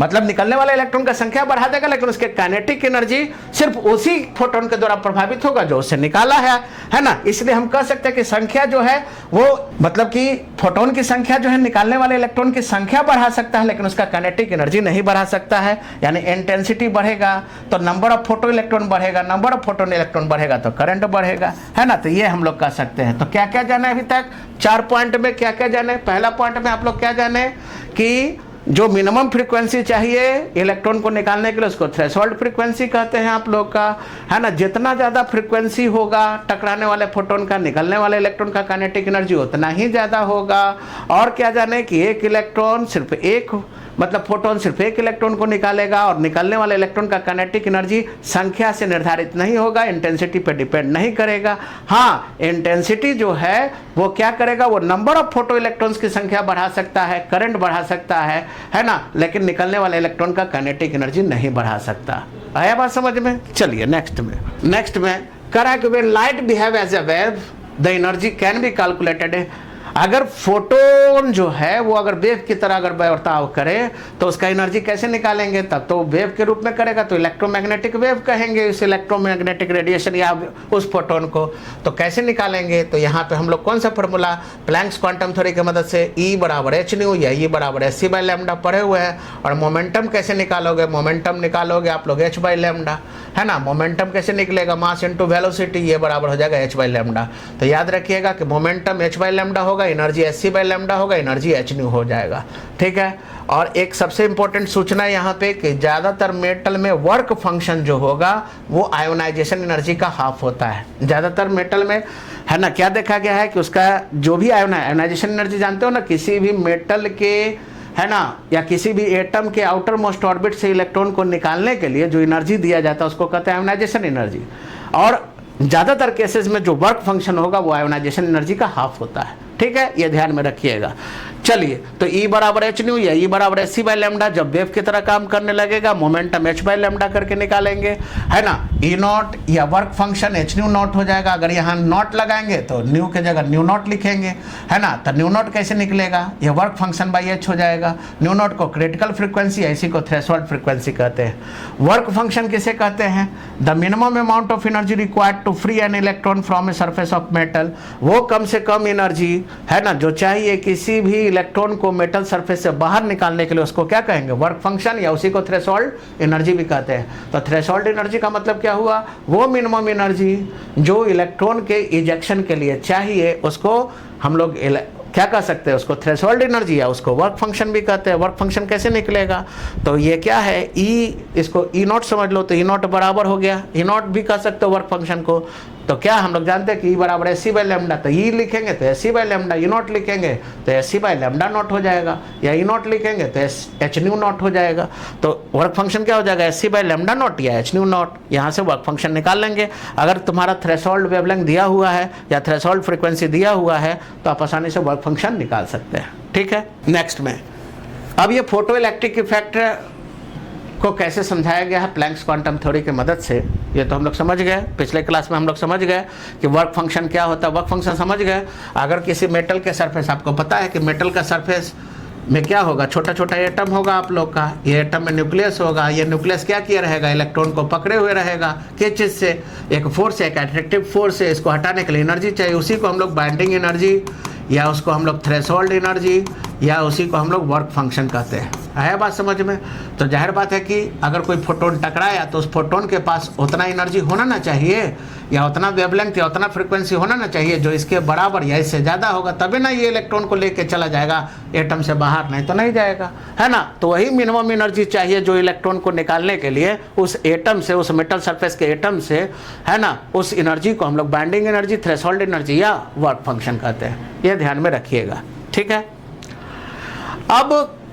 मतलब निकलने वाले इलेक्ट्रॉन का संख्या बढ़ा देगा, लेकिन उसके काइनेटिक एनर्जी सिर्फ उसी फोटोन के द्वारा प्रभावित होगा जो उससे निकाला है ना। इसलिए हम कह सकते हैं कि संख्या जो है वो मतलब कि फोटोन की संख्या जो है निकालने वाले इलेक्ट्रॉन की संख्या बढ़ा सकता है, लेकिन उसका काइनेटिक एनर्जी नहीं बढ़ा सकता है। यानी इंटेंसिटी बढ़ेगा तो नंबर ऑफ फोटो इलेक्ट्रॉन बढ़ेगा, नंबर ऑफ फोटोन इलेक्ट्रॉन बढ़ेगा तो करंट बढ़ेगा, है ना। तो ये हम लोग कह सकते हैं। तो क्या क्या जाने अभी तक 4 पॉइंट में, क्या क्या जाने? पहला पॉइंट में आप लोग क्या जाने कि जो मिनिमम फ्रीक्वेंसी चाहिए इलेक्ट्रॉन को निकालने के लिए उसको थ्रेशोल्ड फ्रीक्वेंसी कहते हैं आप लोग का, है ना। जितना ज़्यादा फ्रीक्वेंसी होगा टकराने वाले फोटोन का, निकलने वाले इलेक्ट्रॉन का काइनेटिक एनर्जी उतना ही ज़्यादा होगा। और क्या जाने कि एक इलेक्ट्रॉन सिर्फ एक मतलब फोटोन सिर्फ एक इलेक्ट्रॉन को निकालेगा और निकलने वाले इलेक्ट्रॉन का काइनेटिक एनर्जी संख्या से निर्धारित नहीं होगा, इंटेंसिटी पर डिपेंड नहीं करेगा। हाँ, इंटेंसिटी जो है वो क्या करेगा, वो नंबर ऑफ फोटो इलेक्ट्रॉन्स की संख्या बढ़ा सकता है, करंट बढ़ा सकता है ना, लेकिन निकलने वाले इलेक्ट्रॉन का काइनेटिक एनर्जी नहीं बढ़ा सकता। आया बात समझ में? चलिए नेक्स्ट में कह रहा है कि when light behave as a wave the energy can be calculated. अगर फोटोन जो है वो अगर वेव की तरह अगर बर्ताव करे तो उसका एनर्जी कैसे निकालेंगे? तब तो वेव के रूप में करेगा तो इलेक्ट्रोमैग्नेटिक वेव कहेंगे इस इलेक्ट्रोमैग्नेटिक रेडिएशन या उस फोटोन को। तो कैसे निकालेंगे? तो यहाँ पे हम लोग कौन सा फॉर्मूला प्लैंक्स क्वांटम थ्योरी की मदद से E बराबर h न्यू या E बराबर h बाई लैम्डा पढ़े हुए हैं। और मोमेंटम कैसे निकालोगे? मोमेंटम निकालोगे आप लोग h बाई लैम्डा, है ना। मोमेंटम कैसे निकलेगा? मास इंटू वेलोसिटी, ये बराबर हो जाएगा h बाई लैम्डा। तो याद रखिएगा कि मोमेंटम h बाई लैम्डा होगा, एनर्जी एच बाई लैम्डा होगा, एनर्जी एच न्यू हो जाएगा, ठीक है। और एक सबसे इंपॉर्टेंट सूचना यहाँ पे कि ज़्यादातर मेटल में वर्क फंक्शन जो होगा वो आयोनाइजेशन एनर्जी का हाफ होता है ज़्यादातर मेटल में, है ना। क्या देखा गया है कि उसका जो भी आयोनाइजेशन एनर्जी जानते हो ना, किसी भी मेटल के, है ना, या किसी भी एटम के आउटर मोस्ट ऑर्बिट से इलेक्ट्रॉन को निकालने के लिए जो एनर्जी दिया जाता है उसको कहते हैं आयोनाइजेशन एनर्जी। और ज़्यादातर केसेस में जो वर्क फंक्शन होगा वो आयोनाइजेशन एनर्जी का हाफ होता है, ठीक है, ये ध्यान में रखिएगा। चलिए, तो E बराबर एच न्यू या E बराबर एच सी बाई लैम्डा जब वेव की तरह काम करने लगेगा मोमेंटम h बाई लैम्डा करके निकालेंगे, है ना। E नॉट या work function h new naught हो जाएगा। अगर यहाँ नॉट लगाएंगे तो न्यू के जगह न्यू नॉट लिखेंगे, है ना। तो न्यू नॉट कैसे निकलेगा? यह वर्क फंक्शन बाई h हो जाएगा। न्यू नॉट को क्रिटिकल फ्रीक्वेंसी, इसी को थ्रेशोल्ड फ्रीक्वेंसी कहते हैं। वर्क फंक्शन किसे कहते हैं? The minimum amount of energy required to free an electron from a surface of metal, वो कम से कम एनर्जी, है ना, जो चाहिए किसी भी इलेक्ट्रॉन को मेटल सरफेस से बाहर निकालने के लिए, उसको क्या कहेंगे? वर्क फंक्शन, या उसी को थ्रेशोल्ड एनर्जी भी कहते हैं। तो थ्रेशोल्ड एनर्जी का मतलब क्या हुआ? वो मिनिमम एनर्जी जो इलेक्ट्रॉन के इजेक्शन के लिए चाहिए उसको हम लोग क्या कह सकते हैं? उसको थ्रेशोल्ड एनर्जी या उसको वर्क फंक्शन भी कहते हैं। वर्क फंक्शन कैसे निकलेगा? तो ये क्या है? E, इसको E नॉट समझ लो, तो E नॉट बराबर हो गया, E नॉट भी कह सकते हो वर्क फंक्शन को, तो क्या हम लोग जानते हैं कि E बराबर एच सी बाई लेमडा, तो E लिखेंगे तो H C by lambda, E nought लिखेंगे तो H C by lambda nought हो जाएगा, या E नॉट लिखेंगे तो एच न्यू नॉट हो जाएगा। तो वर्क फंक्शन क्या हो जाएगा, h C by lambda nought या एच न्यू नॉट। यहाँ से वर्क फंक्शन निकाल लेंगे। अगर तुम्हारा थ्रेशोल्ड वेवलेंथ दिया हुआ है या थ्रेशोल्ड फ्रीक्वेंसी दिया हुआ है तो आप आसानी से वर्क फंक्शन निकाल सकते हैं। ठीक है, नेक्स्ट में अब ये फोटो इलेक्ट्रिक इफेक्ट को कैसे समझाया गया है प्लैंक्स क्वांटम थ्योरी की मदद से, ये तो हम लोग समझ गए। पिछले क्लास में हम लोग समझ गए कि वर्क फंक्शन क्या होता है, वर्क फंक्शन समझ गए। अगर किसी मेटल के सरफेस, आपको पता है कि मेटल का सरफेस में क्या होगा, छोटा छोटा एटम होगा आप लोग का, ये एटम में न्यूक्लियस होगा। ये न्यूक्लियस क्या किया रहेगा, इलेक्ट्रॉन को पकड़े हुए रहेगा। किस चीज़ से, एक फोर्स है, एक अट्रैक्टिव फोर्स है। इसको हटाने के लिए एनर्जी चाहिए, उसी को हम लोग बाइंडिंग एनर्जी या उसको हम लोग थ्रेशोल्ड एनर्जी या उसी को हम लोग वर्क फंक्शन कहते हैं। आया बात समझ में? तो जाहिर बात है कि अगर कोई फोटोन टकराया तो उस फोटोन के पास उतना एनर्जी होना ना चाहिए, या उतना वेवलेंथ या उतना फ्रीक्वेंसी होना ना चाहिए जो इसके बराबर या इससे ज़्यादा होगा, तभी ना ये इलेक्ट्रॉन को लेके चला जाएगा एटम से बाहर, नहीं तो नहीं जाएगा, है ना। तो वही मिनिमम एनर्जी चाहिए जो इलेक्ट्रॉन को निकालने के लिए उस एटम से, उस मेटल सरफेस के एटम से, है ना। उस एनर्जी को हम लोग बाइंडिंग एनर्जी, थ्रेशोल्ड एनर्जी या वर्क फंक्शन कहते हैं। ये ध्यान में रखिएगा, ठीक है। अब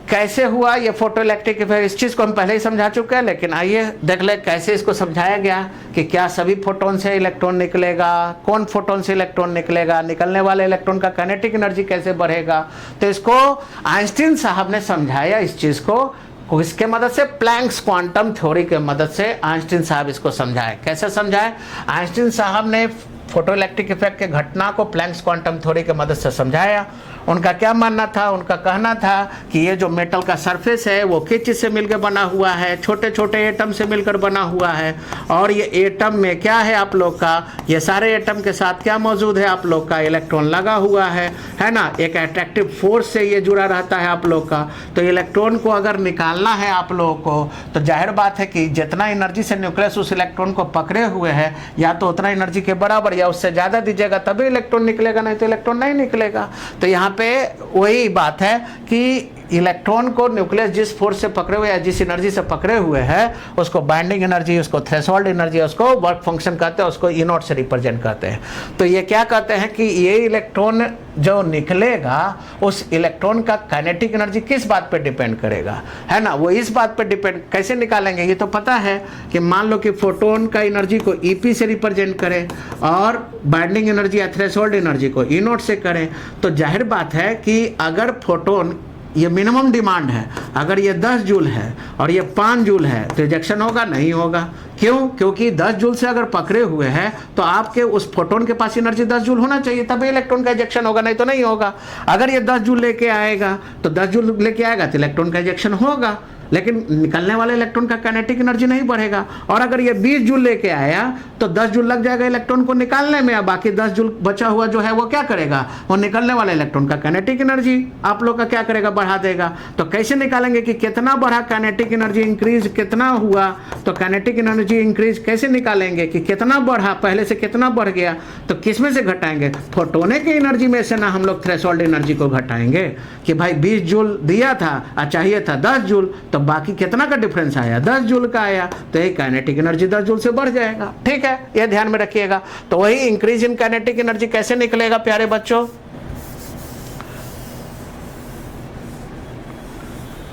कैसे हुआ ये फोटो इलेक्ट्रिक इफेक्ट, इस चीज़ को हम पहले ही समझा चुके हैं, लेकिन आइए देख ले कैसे इसको समझाया गया कि क्या सभी फोटोन से इलेक्ट्रॉन निकलेगा, कौन फोटोन से इलेक्ट्रॉन निकलेगा, निकलने वाले इलेक्ट्रॉन का काइनेटिक एनर्जी कैसे बढ़ेगा। तो इसको आइंस्टीन साहब ने समझाया इस चीज़ को इसके मदद से, प्लैंक्स क्वांटम थ्योरी के मदद से आइंस्टीन साहब इसको समझाए। कैसे समझाए? आइंस्टीन साहब ने फोटो इलेक्ट्रिक इफेक्ट के घटना को प्लैंक्स क्वांटम थ्योरी के मदद से समझाया। उनका क्या मानना था, उनका कहना था कि ये जो मेटल का सरफेस है वो किस चीज़ से मिलकर बना हुआ है, छोटे छोटे एटम से मिलकर बना हुआ है। और ये एटम में क्या है आप लोग का, ये सारे एटम के साथ क्या मौजूद है आप लोग का, इलेक्ट्रॉन लगा हुआ है ना। एक अट्रैक्टिव फोर्स से ये जुड़ा रहता है आप लोग का। तो इलेक्ट्रॉन को अगर निकालना है आप लोगों को तो जाहिर बात है कि जितना एनर्जी से न्यूक्लियस उस इलेक्ट्रॉन को पकड़े हुए है, या तो उतना एनर्जी के बराबर या उससे ज़्यादा दीजिएगा तभी इलेक्ट्रॉन निकलेगा, नहीं तो इलेक्ट्रॉन नहीं निकलेगा। तो यहाँ पे वही बात है कि इलेक्ट्रॉन को न्यूक्लियस जिस फोर्स से पकड़े हुए या जिस एनर्जी से पकड़े हुए हैं उसको बाइंडिंग एनर्जी, उसको थ्रेशोल्ड एनर्जी, उसको वर्क फंक्शन कहते हैं, उसको ई नॉट से रिप्रेजेंट करते हैं। तो ये क्या कहते हैं कि ये इलेक्ट्रॉन जो निकलेगा उस इलेक्ट्रॉन का काइनेटिक एनर्जी किस बात पे डिपेंड करेगा, है ना। वो इस बात पे डिपेंड, कैसे निकालेंगे ये तो पता है कि मान लो कि फोटोन का एनर्जी को ईपी से रिप्रेजेंट करें और बाइंडिंग एनर्जी या थ्रेशोल्ड एनर्जी को ई नॉट से करें। तो जाहिर बात है कि अगर फोटोन, ये मिनिमम डिमांड है, अगर ये 10 जूल है और ये 5 जूल है तो रिजेक्शन होगा? नहीं होगा। क्यों? क्योंकि 10 जूल से अगर पकड़े हुए हैं तो आपके उस फोटोन के पास एनर्जी 10 जूल होना चाहिए, तभी इलेक्ट्रॉन का इजेक्शन होगा, नहीं तो नहीं होगा। अगर ये 10 जूल लेके आएगा तो 10 जूल लेके आएगा तो इलेक्ट्रॉन का इजेक्शन होगा, लेकिन निकलने वाले इलेक्ट्रॉन का काइनेटिक एनर्जी नहीं बढ़ेगा। और अगर ये 20 जूल लेके आया तो 10 जूल लग जाएगा इलेक्ट्रॉन को निकालने में, बाकी 10 जूल बचा हुआ जो है वो क्या करेगा, वो निकलने वाले इलेक्ट्रॉन का काइनेटिक एनर्जी आप लोग का क्या करेगा, बढ़ा देगा। तो कैसे निकालेंगे कि कितना बढ़ा काइनेटिक एनर्जी इंक्रीज, कितना हुआ, तो काइनेटिक एनर्जी इंक्रीज कैसे निकालेंगे कि कितना बढ़ा, पहले से कितना बढ़ गया, तो किस में से घटाएंगे, फोटोने की एनर्जी में से ना हम लोग थ्रेशोल्ड एनर्जी को घटाएंगे कि भाई 20 जूल दिया था और चाहिए था 10 जूल, तो बाकी कितना का डिफरेंस आया, 10 जूल का आया, तो ये काइनेटिक एनर्जी 10 जूल से बढ़ जाएगा। ठीक है, ये ध्यान में रखिएगा। तो वही इंक्रीज इन काइनेटिक एनर्जी कैसे निकलेगा प्यारे बच्चों,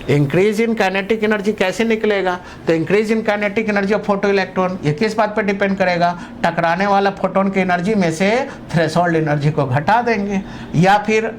इंक्रीज इन काइनेटिक एनर्जी कैसे निकलेगा, तो increase in kinetic energy of photo electron, ये किस बात पर डिपेंड करेगा, टकराने वाला फोटोन की एनर्जी में से थ्रेशोल्ड एनर्जी को घटा देंगे, या फिर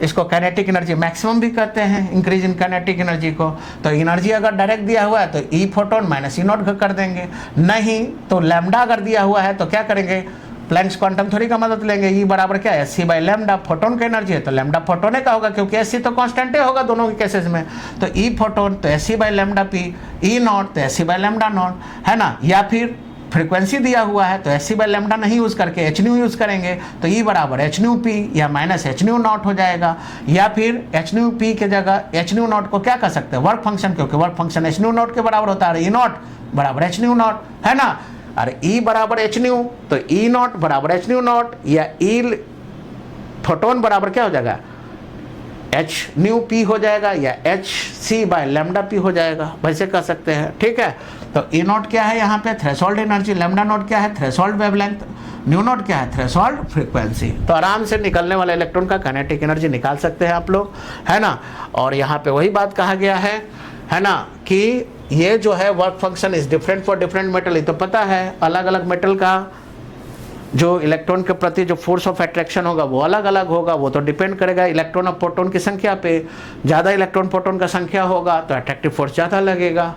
इसको काइनेटिक एनर्जी मैक्सिमम भी कहते हैं, इंक्रीज इन काइनेटिक एनर्जी को। तो एनर्जी अगर डायरेक्ट दिया हुआ है तो E photon minus E not कर देंगे, नहीं तो लैम्डा अगर दिया हुआ है तो क्या करेंगे, प्लैंक्स क्वांटम थ्योरी का मदद लेंगे। ई बराबर क्या है, h C by lambda, photon का एनर्जी है तो लैम्डा फोटोने का होगा, क्योंकि एच सी तो कॉन्स्टेंट होगा दोनों के केसेस में। तो ई फोटोन तो H C by lambda P, E naught तो H C by lambda naught, है ना। या फिर फ्रीक्वेंसी दिया हुआ है तो एच सी बाई लैम्डा नहीं यूज़ करके एच न्यू यूज़ करेंगे, तो ई बराबर एच न्यू पी या माइनस एच न्यू नॉट हो जाएगा। या फिर एच न्यू पी के जगह एच न्यू नॉट को क्या कर सकते हैं, वर्क फंक्शन, क्योंकि work function H nu not के बराबर होता है, ई नॉट बराबर एच न्यू नॉट, है ना। और ई बराबर एच न्यू तो ई नॉट बराबर एच न्यू नॉट, या ई फोटोन बराबर क्या हो जाएगा, एच न्यू पी हो जाएगा, या h c by lambda P हो जाएगा, वैसे कर सकते हैं। ठीक है, तो ई नॉट क्या है यहाँ पे, थ्रेशोल्ड एनर्जी, लैम्डा नॉट क्या है, थ्रेशोल्ड वेवलेंथ, न्यू नॉट क्या है, थ्रेशोल्ड फ्रीक्वेंसी। तो आराम से निकलने वाले इलेक्ट्रॉन का काइनेटिक एनर्जी निकाल सकते हैं आप लोग, है ना। और यहाँ पे वही बात कहा गया है ना, कि ये जो है work function is different for different metal. ये तो पता है अलग अलग मेटल का जो इलेक्ट्रॉन के प्रति जो फोर्स ऑफ अट्रैक्शन होगा वो अलग अलग होगा। वो तो डिपेंड करेगा इलेक्ट्रॉन और प्रोटॉन की संख्या पे। ज़्यादा इलेक्ट्रॉन प्रोटॉन का संख्या होगा तो अट्रैक्टिव फोर्स ज़्यादा लगेगा,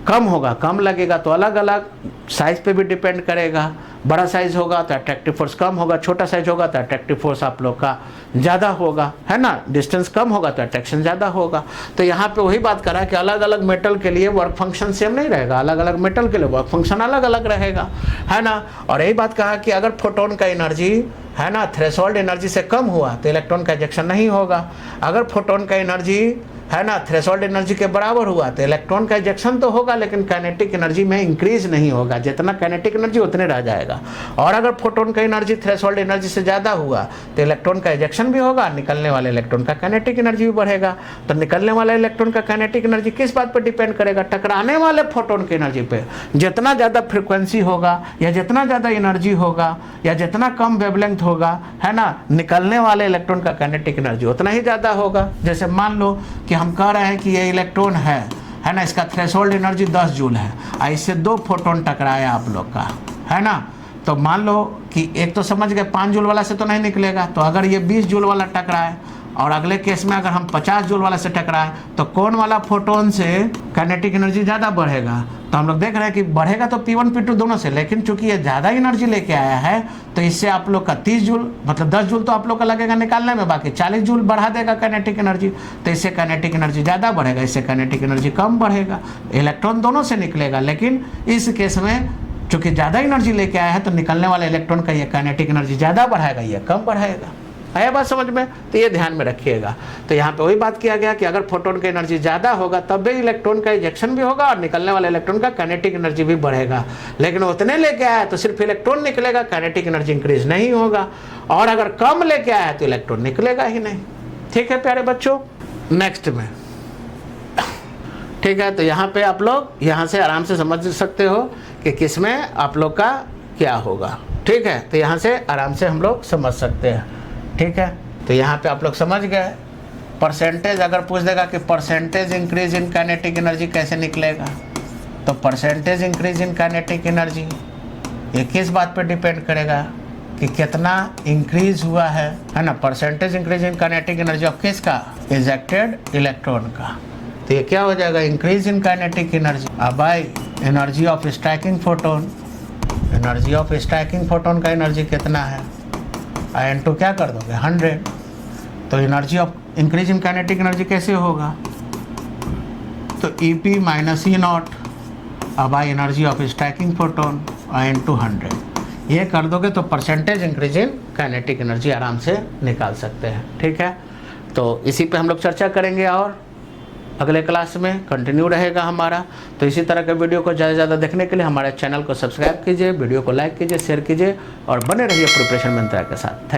कम होगा कम लगेगा। तो अलग अलग साइज़ पे भी डिपेंड करेगा। बड़ा साइज़ होगा तो अट्रैक्टिव फोर्स कम होगा, छोटा साइज़ होगा तो अट्रैक्टिव फोर्स आप लोग का ज़्यादा होगा, है ना। डिस्टेंस कम होगा तो अट्रैक्शन ज़्यादा होगा। तो यहाँ पे वही बात करा कि अलग अलग मेटल के लिए वर्क फंक्शन सेम नहीं रहेगा, अलग अलग मेटल के लिए वर्क फंक्शन अलग अलग रहेगा, है ना। और यही बात कहा कि अगर फोटोन का एनर्जी, है ना, थ्रेशोल्ड एनर्जी से कम हुआ तो इलेक्ट्रॉन का इजेक्शन नहीं होगा। अगर फोटोन का एनर्जी, है ना, थ्रेशोल्ड एनर्जी के बराबर हुआ तो इलेक्ट्रॉन का इजेक्शन तो होगा लेकिन काइनेटिक एनर्जी में इंक्रीज नहीं होगा। जितना काइनेटिक एनर्जी उतने रह जाएगा। और अगर फोटोन का एनर्जी थ्रेशोल्ड एनर्जी से ज़्यादा हुआ तो इलेक्ट्रॉन का इजेक्शन भी होगा, निकलने वाले इलेक्ट्रॉन का काइनेटिक एनर्जी भी बढ़ेगा। तो निकलने वाले इलेक्ट्रॉन का काइनेटिक एनर्जी किस बात पर डिपेंड करेगा, टकराने वाले फोटोन की एनर्जी पे। जितना ज़्यादा फ्रिक्वेंसी होगा या जितना ज़्यादा एनर्जी होगा या जितना कम वेवलेंथ होगा, है ना, निकलने वाले इलेक्ट्रॉन का काइनेटिक एनर्जी उतना ही ज़्यादा होगा। जैसे मान लो कि हम कह रहे हैं कि ये इलेक्ट्रॉन है ना, इसका थ्रेशोल्ड एनर्जी 10 जूल है, इससे 2 फोटोन टकराया आप लोग का, है ना। तो मान लो कि एक तो समझ गए 5 जूल वाला से तो नहीं निकलेगा, तो अगर ये 20 जूल वाला टकराए और अगले केस में अगर हम 50 जूल वाला से टकराए तो कौन वाला फोटोन से काइनेटिक एनर्जी ज़्यादा बढ़ेगा। तो हम लोग देख रहे हैं कि बढ़ेगा तो P1 P2 दोनों से, लेकिन चूंकि ये ज़्यादा एनर्जी लेके आया है तो इससे आप लोग का 30 जूल मतलब 10 जूल तो आप लोग का लगेगा निकालने में, बाकी 40 जूल बढ़ा देगा काइनेटिक एनर्जी। तो इससे काइनेटिक एनर्जी ज़्यादा बढ़ेगा, इससे काइनेटिक एनर्जी कम बढ़ेगा। इलेक्ट्रॉन दोनों से निकलेगा, लेकिन इस केस में चूंकि ज़्यादा एनर्जी लेके आया है तो निकलने वाले इलेक्ट्रॉन का ये काइनेटिक एनर्जी ज़्यादा बढ़ाएगा, ये कम बढ़ाएगा। आया बात समझ में, तो ये ध्यान में रखिएगा। तो यहाँ पे वही बात किया गया कि अगर फोटोन की एनर्जी ज़्यादा होगा तब भी इलेक्ट्रॉन का इजेक्शन भी होगा और निकलने वाले इलेक्ट्रॉन का काइनेटिक एनर्जी भी बढ़ेगा। लेकिन उतने लेके आया तो सिर्फ इलेक्ट्रॉन निकलेगा, काइनेटिक एनर्जी इंक्रीज नहीं होगा। और अगर कम लेके आया तो इलेक्ट्रॉन निकलेगा ही नहीं। ठीक है प्यारे बच्चों, नेक्स्ट में, ठीक है। तो यहाँ पे आप लोग यहाँ से आराम से समझ सकते हो कि किस में आप लोग का क्या होगा। ठीक है, तो यहाँ से आराम से हम लोग समझ सकते हैं। ठीक है, तो यहाँ पे आप लोग समझ गए। परसेंटेज अगर पूछ देगा कि percentage increase in kinetic energy कैसे निकलेगा, तो percentage increase in kinetic energy ये किस बात पे डिपेंड करेगा कि कितना इंक्रीज हुआ है ना। Percentage increase in kinetic energy of किसका, इजेक्टेड इलेक्ट्रॉन का। तो ये क्या हो जाएगा, increase in kinetic energy by energy of striking photon. Energy of striking photon का एनर्जी कितना है, n2 क्या कर दोगे 100। तो energy of increase in kinetic energy कैसे होगा, तो EP minus E not by energy of striking photon n2 100। ये कर दोगे तो percentage increase in kinetic energy आराम से निकाल सकते हैं। ठीक है, तो इसी पे हम लोग चर्चा करेंगे और अगले क्लास में कंटिन्यू रहेगा हमारा। तो इसी तरह के वीडियो को ज़्यादा से ज़्यादा देखने के लिए हमारे चैनल को सब्सक्राइब कीजिए, वीडियो को लाइक कीजिए, शेयर कीजिए और बने रहिए प्रिपरेशन मंत्रा के साथ। Thank you.